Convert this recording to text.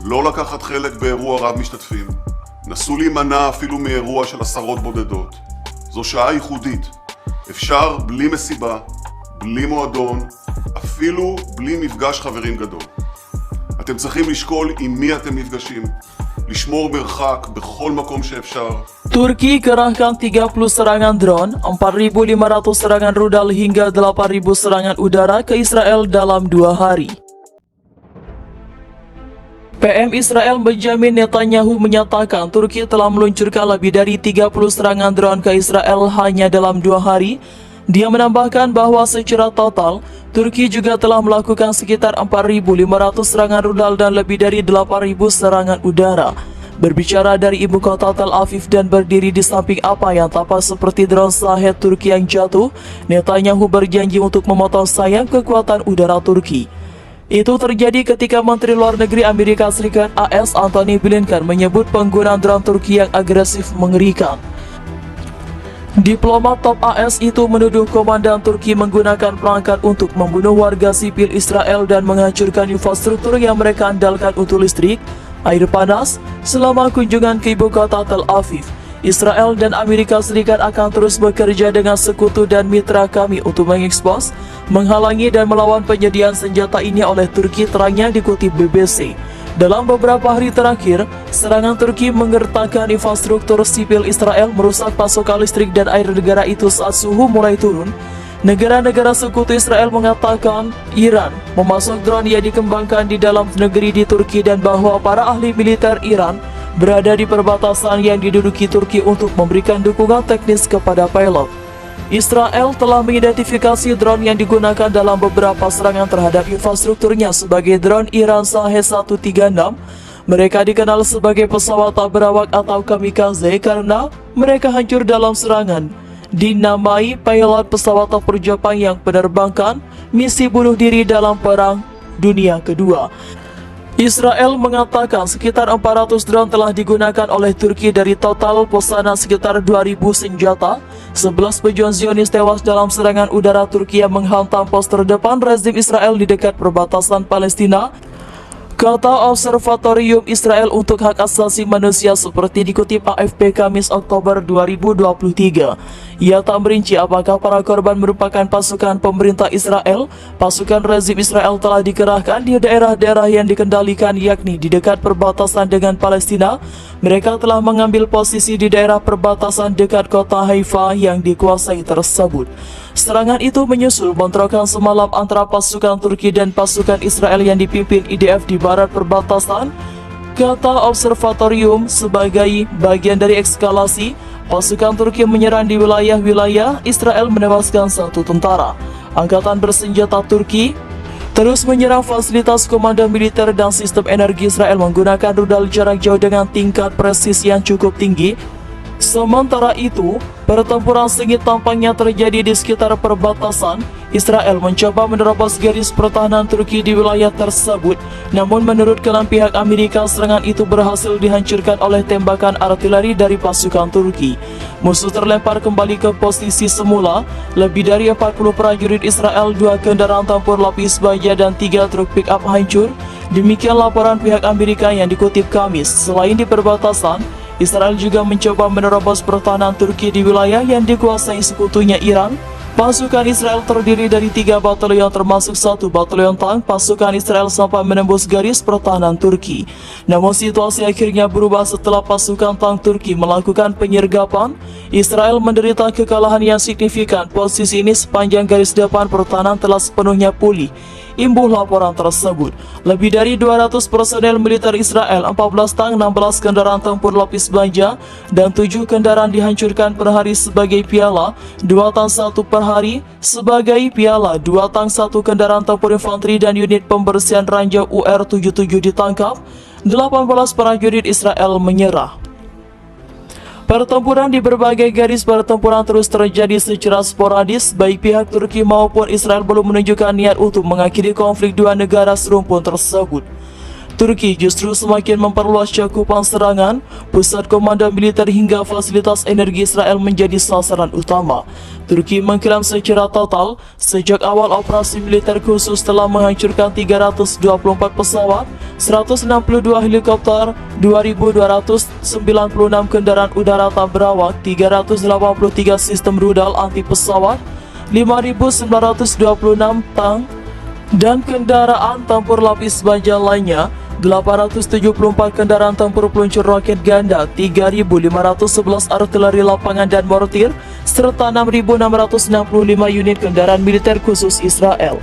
לא לקחת חלק באירוע רב משתתפים. נסו להימנע אפילו מאירוע של עשרות בודדות. זו שעה ייחודית. אפשר בלי מסיבה, בלי מועדון, אפילו בלי מפגש חברים גדול. אתם צריכים לשקול עם מי אתם נפגשים, לשמור מרחק בכל מקום שאפשר. Turki kerahkan 30 serangan drone, 4.500 serangan rudal hingga 8.000 serangan udara ke Israel dalam 2 hari. PM Israel Benjamin Netanyahu menyatakan Turki telah meluncurkan lebih dari 30 serangan drone ke Israel hanya dalam 2 hari. Dia menambahkan bahwa secara total, Turki juga telah melakukan sekitar 4.500 serangan rudal dan lebih dari 8.000 serangan udara. Berbicara dari ibu kota Tel Aviv dan berdiri di samping apa yang tampak seperti drone Shahed Turki yang jatuh, Netanyahu berjanji untuk memotong sayap kekuatan udara Turki. Itu terjadi ketika Menteri Luar Negeri Amerika Serikat AS Antony Blinken menyebut penggunaan drone Turki yang agresif mengerikan. Diplomat top AS itu menuduh komandan Turki menggunakan perangkat untuk membunuh warga sipil Israel dan menghancurkan infrastruktur yang mereka andalkan untuk listrik, air panas, selama kunjungan ke ibu kota Tel Aviv. Israel dan Amerika Serikat akan terus bekerja dengan sekutu dan mitra kami untuk mengekspos, menghalangi dan melawan penyediaan senjata ini oleh Turki, terangnya dikutip BBC. Dalam beberapa hari terakhir, serangan Turki menggertakkan infrastruktur sipil Israel, merusak pasokan listrik dan air negara itu saat suhu mulai turun. Negara-negara sekutu Israel mengatakan Iran memasok drone yang dikembangkan di dalam negeri di Turki dan bahwa para ahli militer Iran berada di perbatasan yang diduduki Turki untuk memberikan dukungan teknis kepada pilot. Israel telah mengidentifikasi drone yang digunakan dalam beberapa serangan terhadap infrastrukturnya sebagai drone Iran Shahed 136. Mereka dikenal sebagai pesawat tak berawak atau kamikaze karena mereka hancur dalam serangan. Dinamai pilot pesawat tempur Jepang yang menerbangkan misi bunuh diri dalam Perang Dunia Kedua. Israel mengatakan sekitar 400 drone telah digunakan oleh Turki dari total pesanan sekitar 2.000 senjata. 11 pejuang Zionis tewas dalam serangan udara Turki yang menghantam pos terdepan rezim Israel di dekat perbatasan Palestina, kata Observatorium Israel untuk Hak Asasi Manusia seperti dikutip AFP Kamis Oktober 2023. Ia tak merinci apakah para korban merupakan pasukan pemerintah Israel. Pasukan rezim Israel telah dikerahkan di daerah-daerah yang dikendalikan, yakni di dekat perbatasan dengan Palestina. Mereka telah mengambil posisi di daerah perbatasan dekat kota Haifa yang dikuasai tersebut. Serangan itu menyusul bentrokan semalam antara pasukan Turki dan pasukan Israel yang dipimpin IDF di barat perbatasan, kata observatorium. Sebagai bagian dari eskalasi, pasukan Turki menyerang di wilayah-wilayah Israel menewaskan 1 tentara. Angkatan bersenjata Turki terus menyerang fasilitas komando militer dan sistem energi Israel menggunakan rudal jarak jauh dengan tingkat presisi yang cukup tinggi. Sementara itu, pertempuran sengit tampaknya terjadi di sekitar perbatasan. Israel mencoba menerobos garis pertahanan Turki di wilayah tersebut. Namun menurut klaim pihak Amerika, serangan itu berhasil dihancurkan oleh tembakan artileri dari pasukan Turki. Musuh terlempar kembali ke posisi semula. Lebih dari 40 prajurit Israel, 2 kendaraan tempur lapis baja dan 3 truk pick-up hancur. Demikian laporan pihak Amerika yang dikutip Kamis. Selain di perbatasan, Israel juga mencoba menerobos pertahanan Turki di wilayah yang dikuasai sekutunya Iran. Pasukan Israel terdiri dari 3 batalion termasuk 1 batalion tank. Pasukan Israel sampai menembus garis pertahanan Turki. Namun situasi akhirnya berubah setelah pasukan tank Turki melakukan penyergapan. Israel menderita kekalahan yang signifikan. Posisi ini sepanjang garis depan pertahanan telah sepenuhnya pulih. Imbuh laporan tersebut, lebih dari 200 personel militer Israel, 14 tank, 16 kendaraan tempur lapis baja, dan 7 kendaraan dihancurkan per hari sebagai piala, 2 tank 1 per hari sebagai piala, 2 tank 1 kendaraan tempur infanteri dan unit pembersihan ranjau UR-77 ditangkap, 18 prajurit Israel menyerah. Pertempuran di berbagai garis pertempuran terus terjadi secara sporadis. Baik pihak Turki maupun Israel belum menunjukkan niat untuk mengakhiri konflik 2 negara serumpun tersebut. Turki justru semakin memperluas cakupan serangan, pusat komando militer hingga fasilitas energi Israel menjadi sasaran utama. Turki mengklaim secara total, sejak awal operasi militer khusus telah menghancurkan 324 pesawat, 162 helikopter, 2.296 kendaraan udara tak berawak, 383 sistem rudal anti pesawat, 5.926 tank, dan kendaraan tempur lapis baja lainnya, 874 kendaraan tempur peluncur roket ganda, 3.511 artileri lapangan dan mortir, serta 6.665 unit kendaraan militer khusus Israel.